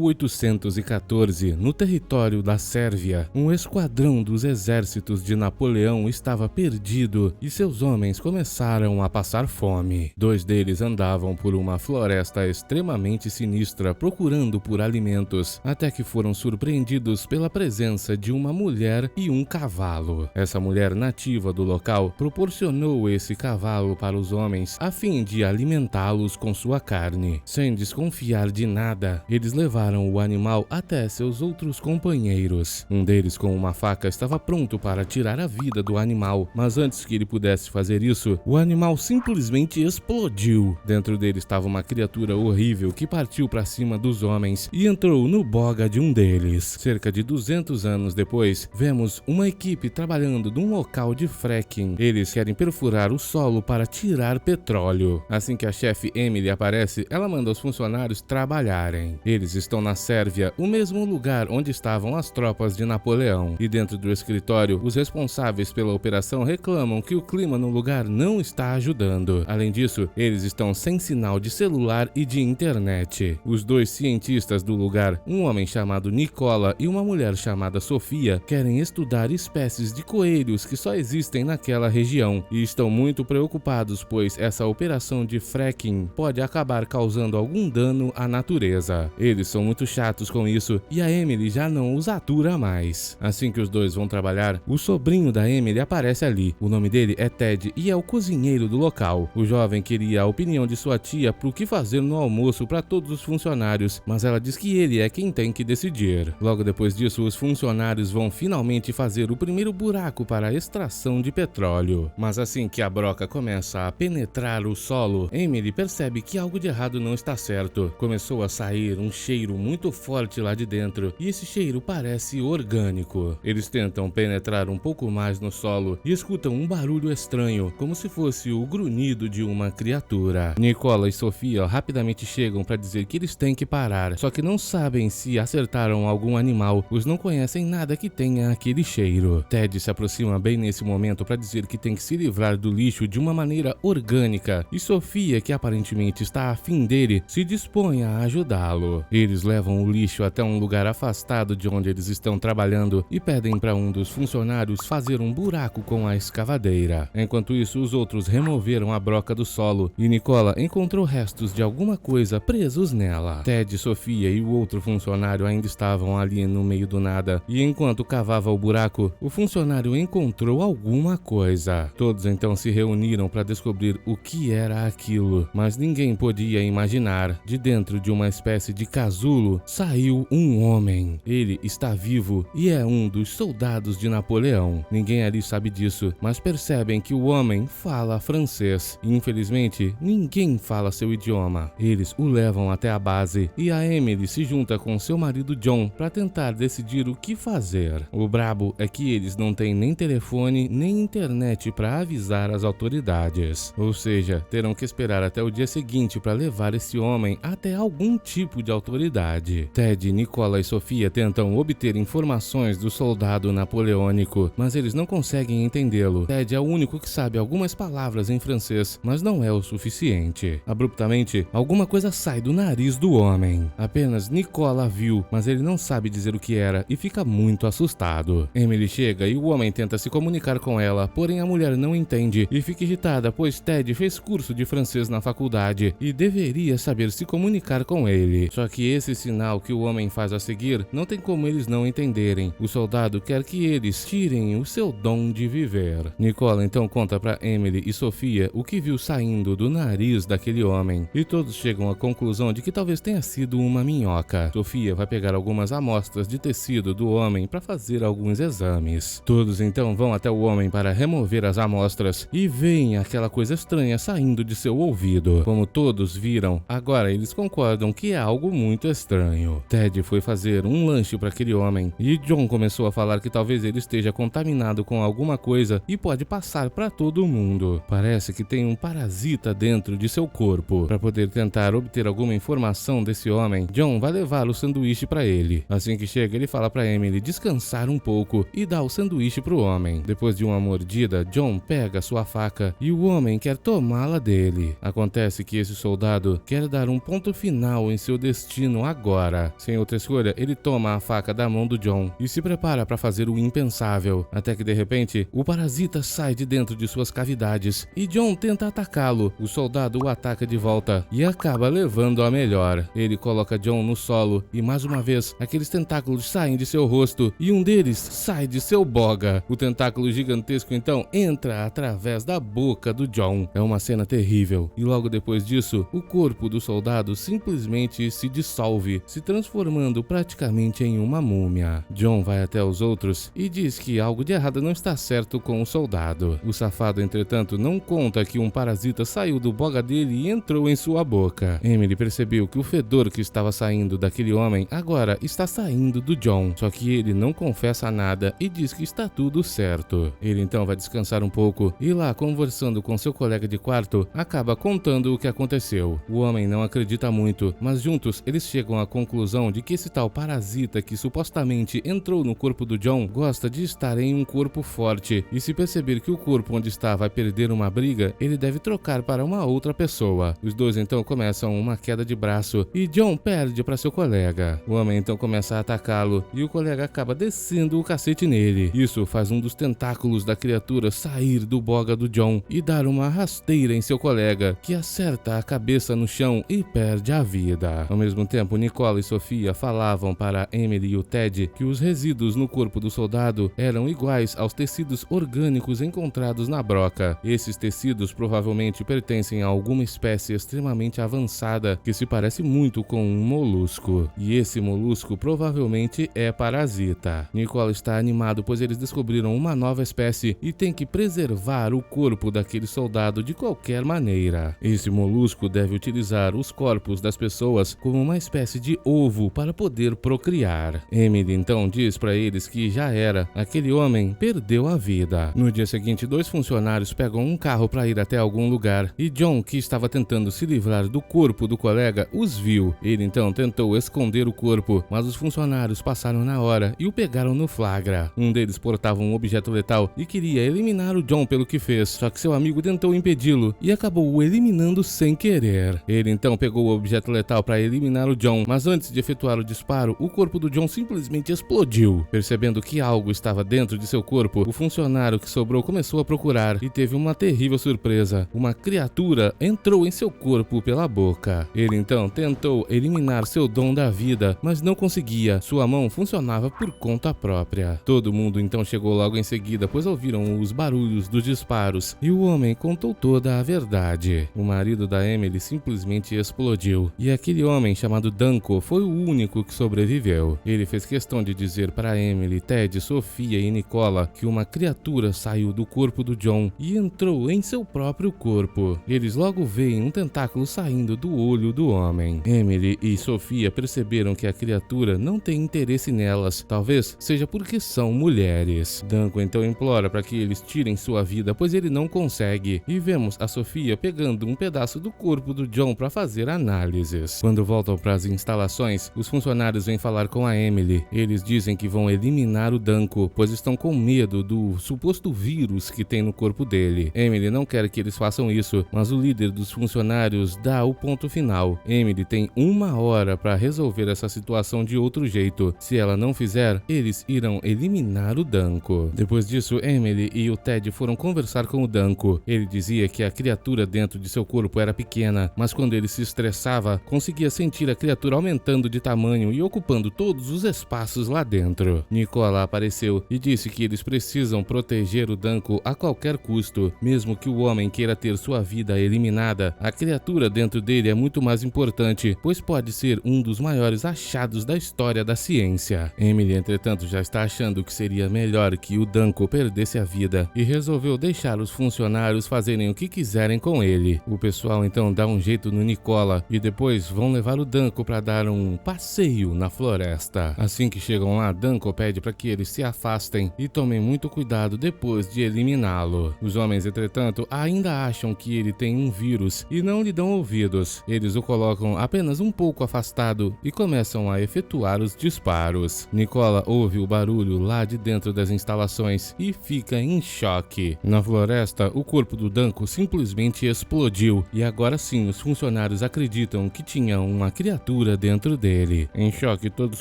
1814, no território da Sérvia, um esquadrão dos exércitos de Napoleão estava perdido e seus homens começaram a passar fome. Dois deles andavam por uma floresta extremamente sinistra procurando por alimentos, até que foram surpreendidos pela presença de uma mulher e um cavalo. Essa mulher nativa do local proporcionou esse cavalo para os homens a fim de alimentá-los com sua carne. Sem desconfiar de nada, eles levaram o animal até seus outros companheiros. Um deles, com uma faca, estava pronto para tirar a vida do animal, mas antes que ele pudesse fazer isso, o animal simplesmente explodiu. Dentro dele estava uma criatura horrível que partiu para cima dos homens e entrou no boga de um deles. Cerca de 200 anos depois, vemos uma equipe trabalhando num local de fracking. Eles querem perfurar o solo para tirar petróleo. Assim que a chefe Emily aparece, ela manda os funcionários trabalharem. Eles estão na Sérvia, o mesmo lugar onde estavam as tropas de Napoleão. E dentro do escritório, os responsáveis pela operação reclamam que o clima no lugar não está ajudando. Além disso, eles estão sem sinal de celular e de internet. Os dois cientistas do lugar, um homem chamado Nicola e uma mulher chamada Sofia, querem estudar espécies de coelhos que só existem naquela região e estão muito preocupados, pois essa operação de fracking pode acabar causando algum dano à natureza. Eles são muito chatos com isso e a Emily já não os atura mais. Assim que os dois vão trabalhar, o sobrinho da Emily aparece ali. O nome dele é Ted e é o cozinheiro do local. O jovem queria a opinião de sua tia para o que fazer no almoço para todos os funcionários, mas ela diz que ele é quem tem que decidir. Logo depois disso, os funcionários vão finalmente fazer o primeiro buraco para a extração de petróleo. Mas assim que a broca começa a penetrar o solo, Emily percebe que algo de errado não está certo. Começou a sair um cheiro muito forte lá de dentro e esse cheiro parece orgânico. Eles tentam penetrar um pouco mais no solo e escutam um barulho estranho, como se fosse o grunhido de uma criatura. Nicola e Sofia rapidamente chegam para dizer que eles têm que parar, só que não sabem se acertaram algum animal, pois não conhecem nada que tenha aquele cheiro. Ted se aproxima bem nesse momento para dizer que tem que se livrar do lixo de uma maneira orgânica e Sofia, que aparentemente está afim dele, se dispõe a ajudá-lo. Eles levam o lixo até um lugar afastado de onde eles estão trabalhando e pedem para um dos funcionários fazer um buraco com a escavadeira. Enquanto isso, os outros removeram a broca do solo e Nicola encontrou restos de alguma coisa presos nela. Ted, Sofia e o outro funcionário ainda estavam ali no meio do nada e enquanto cavava o buraco, o funcionário encontrou alguma coisa. Todos então se reuniram para descobrir o que era aquilo, mas ninguém podia imaginar. De dentro de uma espécie de casulo saiu um homem. Ele está vivo e é um dos soldados de Napoleão. Ninguém ali sabe disso, mas percebem que o homem fala francês e infelizmente ninguém fala seu idioma. Eles o levam até a base e a Emily se junta com seu marido John para tentar decidir o que fazer. O brabo é que eles não têm nem telefone nem internet para avisar as autoridades, ou seja, terão que esperar até o dia seguinte para levar esse homem até algum tipo de autoridade. Ted, Nicola e Sofia tentam obter informações do soldado napoleônico, mas eles não conseguem entendê-lo. Ted é o único que sabe algumas palavras em francês, mas não é o suficiente. Abruptamente, alguma coisa sai do nariz do homem. Apenas Nicola viu, mas ele não sabe dizer o que era e fica muito assustado. Emily chega e o homem tenta se comunicar com ela, porém a mulher não entende e fica irritada, pois Ted fez curso de francês na faculdade e deveria saber se comunicar com ele. Só que esse sinal que o homem faz a seguir não tem como eles não entenderem. O soldado quer que eles tirem o seu dom de viver. Nicola então conta para Emily e Sofia o que viu saindo do nariz daquele homem e todos chegam à conclusão de que talvez tenha sido uma minhoca. Sofia vai pegar algumas amostras de tecido do homem para fazer alguns exames. Todos então vão até o homem para remover as amostras e veem aquela coisa estranha saindo de seu ouvido. Como todos viram, agora eles concordam que é algo muito estranho. Ted foi fazer um lanche para aquele homem e John começou a falar que talvez ele esteja contaminado com alguma coisa e pode passar para todo mundo. Parece que tem um parasita dentro de seu corpo. Para poder tentar obter alguma informação desse homem, John vai levar o sanduíche para ele. Assim que chega, ele fala para Emily descansar um pouco e dá o sanduíche pro homem. Depois de uma mordida, John pega sua faca e o homem quer tomá-la dele. Acontece que esse soldado quer dar um ponto final em seu destino agora agora. Sem outra escolha, ele toma a faca da mão do John e se prepara para fazer o impensável, até que de repente o parasita sai de dentro de suas cavidades e John tenta atacá-lo. O soldado o ataca de volta e acaba levando a melhor. Ele coloca John no solo e mais uma vez aqueles tentáculos saem de seu rosto e um deles sai de seu boga. O tentáculo gigantesco então entra através da boca do John. É uma cena terrível e logo depois disso o corpo do soldado simplesmente se dissolve, se transformando praticamente em uma múmia. John vai até os outros e diz que algo de errado não está certo com o soldado. O safado, entretanto, não conta que um parasita saiu do boga dele e entrou em sua boca. Emily percebeu que o fedor que estava saindo daquele homem agora está saindo do John, só que ele não confessa nada e diz que está tudo certo. Ele então vai descansar um pouco e lá, conversando com seu colega de quarto, acaba contando o que aconteceu. O homem não acredita muito, mas juntos eles chegam à conclusão de que esse tal parasita que supostamente entrou no corpo do John gosta de estar em um corpo forte e se perceber que o corpo onde está vai perder uma briga, ele deve trocar para uma outra pessoa. Os dois então começam uma queda de braço e John perde para seu colega. O homem então começa a atacá-lo e o colega acaba descendo o cacete nele. Isso faz um dos tentáculos da criatura sair do boga do John e dar uma rasteira em seu colega, que acerta a cabeça no chão e perde a vida. Ao mesmo tempo, Nicole e Sofia falavam para Emily e o Ted que os resíduos no corpo do soldado eram iguais aos tecidos orgânicos encontrados na broca. Esses tecidos provavelmente pertencem a alguma espécie extremamente avançada que se parece muito com um molusco. E esse molusco provavelmente é parasita. Nicole está animado pois eles descobriram uma nova espécie e tem que preservar o corpo daquele soldado de qualquer maneira. Esse molusco deve utilizar os corpos das pessoas como uma espécie de ovo para poder procriar. Emily então diz para eles que já era, aquele homem perdeu a vida. No dia seguinte, dois funcionários pegam um carro para ir até algum lugar e John, que estava tentando se livrar do corpo do colega, os viu. Ele então tentou esconder o corpo, mas os funcionários passaram na hora e o pegaram no flagra. Um deles portava um objeto letal e queria eliminar o John pelo que fez, só que seu amigo tentou impedi-lo e acabou o eliminando sem querer. Ele então pegou o objeto letal para eliminar o John, mas antes de efetuar o disparo, o corpo do John simplesmente explodiu. Percebendo que algo estava dentro de seu corpo, o funcionário que sobrou começou a procurar e teve uma terrível surpresa. Uma criatura entrou em seu corpo pela boca. Ele então tentou eliminar seu dom da vida, mas não conseguia. Sua mão funcionava por conta própria. Todo mundo então chegou logo em seguida, pois ouviram os barulhos dos disparos e o homem contou toda a verdade. O marido da Emily simplesmente explodiu e aquele homem chamado Danko foi o único que sobreviveu. Ele fez questão de dizer para Emily, Ted, Sofia e Nicola que uma criatura saiu do corpo do John e entrou em seu próprio corpo. Eles logo veem um tentáculo saindo do olho do homem. Emily e Sofia perceberam que a criatura não tem interesse nelas, talvez seja porque são mulheres. Danko então implora para que eles tirem sua vida, pois ele não consegue, e vemos a Sofia pegando um pedaço do corpo do John para fazer análises. Quando voltam para as instalações, os funcionários vêm falar com a Emily. Eles dizem que vão eliminar o Danko, pois estão com medo do suposto vírus que tem no corpo dele. Emily não quer que eles façam isso, mas o líder dos funcionários dá o ponto final. Emily tem 1 hora para resolver essa situação de outro jeito. Se ela não fizer, eles irão eliminar o Danko. Depois disso, Emily e o Ted foram conversar com o Danko. Ele dizia que a criatura dentro de seu corpo era pequena, mas quando ele se estressava, conseguia sentir a criatura aumentando de tamanho e ocupando todos os espaços lá dentro. Nicola apareceu e disse que eles precisam proteger o Danko a qualquer custo. Mesmo que o homem queira ter sua vida eliminada, a criatura dentro dele é muito mais importante, pois pode ser um dos maiores achados da história da ciência. Emily, entretanto, já está achando que seria melhor que o Danko perdesse a vida e resolveu deixar os funcionários fazerem o que quiserem com ele. O pessoal então dá um jeito no Nicola e depois vão levar o Danko para dar um passeio na floresta. Assim que chegam lá, Danko pede para que eles se afastem e tomem muito cuidado depois de eliminá-lo. Os homens, entretanto, ainda acham que ele tem um vírus e não lhe dão ouvidos. Eles o colocam apenas um pouco afastado e começam a efetuar os disparos. Nicola ouve o barulho lá de dentro das instalações e fica em choque. Na floresta, o corpo do Danko simplesmente explodiu e agora sim os funcionários acreditam que tinha uma criatura criatura dentro dele. Em choque, todos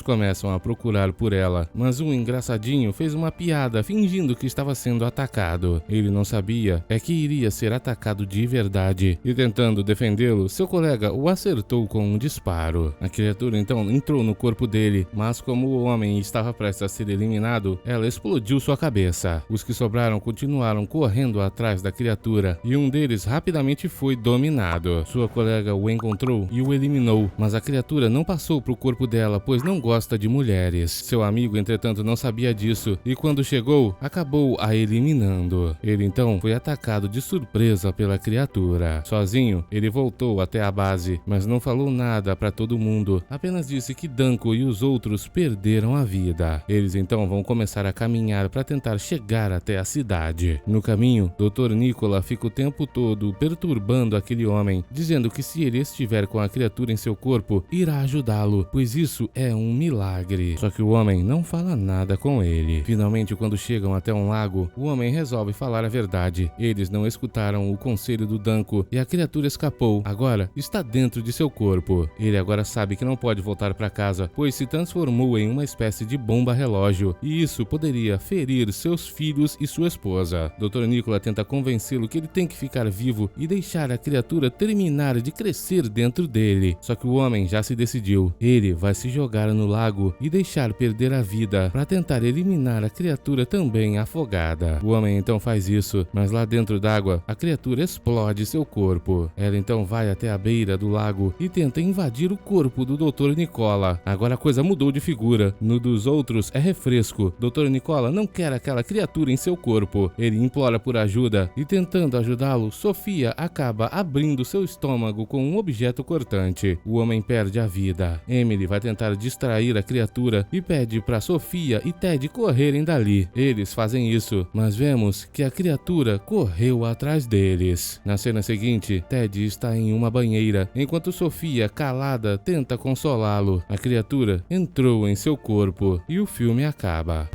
começam a procurar por ela, mas um engraçadinho fez uma piada fingindo que estava sendo atacado. Ele não sabia que iria ser atacado de verdade, e tentando defendê-lo, seu colega o acertou com um disparo. A criatura então entrou no corpo dele, mas como o homem estava prestes a ser eliminado, ela explodiu sua cabeça. Os que sobraram continuaram correndo atrás da criatura, e um deles rapidamente foi dominado. Sua colega o encontrou e o eliminou, mas a criatura não passou para o corpo dela, pois não gosta de mulheres. Seu amigo, entretanto, não sabia disso, e quando chegou, acabou a eliminando. Ele então foi atacado de surpresa pela criatura. Sozinho, ele voltou até a base, mas não falou nada para todo mundo, apenas disse que Danko e os outros perderam a vida. Eles então vão começar a caminhar para tentar chegar até a cidade. No caminho, Dr. Nicola fica o tempo todo perturbando aquele homem, dizendo que se ele estiver com a criatura em seu corpo, irá ajudá-lo, pois isso é um milagre. Só que o homem não fala nada com ele. Finalmente, quando chegam até um lago, o homem resolve falar a verdade. Eles não escutaram o conselho do Danko e a criatura escapou. Agora está dentro de seu corpo. Ele agora sabe que não pode voltar para casa, pois se transformou em uma espécie de bomba relógio, e isso poderia ferir seus filhos e sua esposa. Dr. Nicola tenta convencê-lo que ele tem que ficar vivo e deixar a criatura terminar de crescer dentro dele. Só que o homem já se decidiu. Ele vai se jogar no lago e deixar perder a vida para tentar eliminar a criatura também afogada. O homem então faz isso, mas lá dentro d'água, a criatura explode seu corpo. Ela então vai até a beira do lago e tenta invadir o corpo do Dr. Nicola. Agora a coisa mudou de figura. No dos outros é refresco. Dr. Nicola não quer aquela criatura em seu corpo. Ele implora por ajuda e, tentando ajudá-lo, Sofia acaba abrindo seu estômago com um objeto cortante. O homem perde a vida. Emily vai tentar distrair a criatura e pede para Sofia e Ted correrem dali. Eles fazem isso, mas vemos que a criatura correu atrás deles. Na cena seguinte, Ted está em uma banheira, enquanto Sofia, calada, tenta consolá-lo. A criatura entrou em seu corpo e o filme acaba.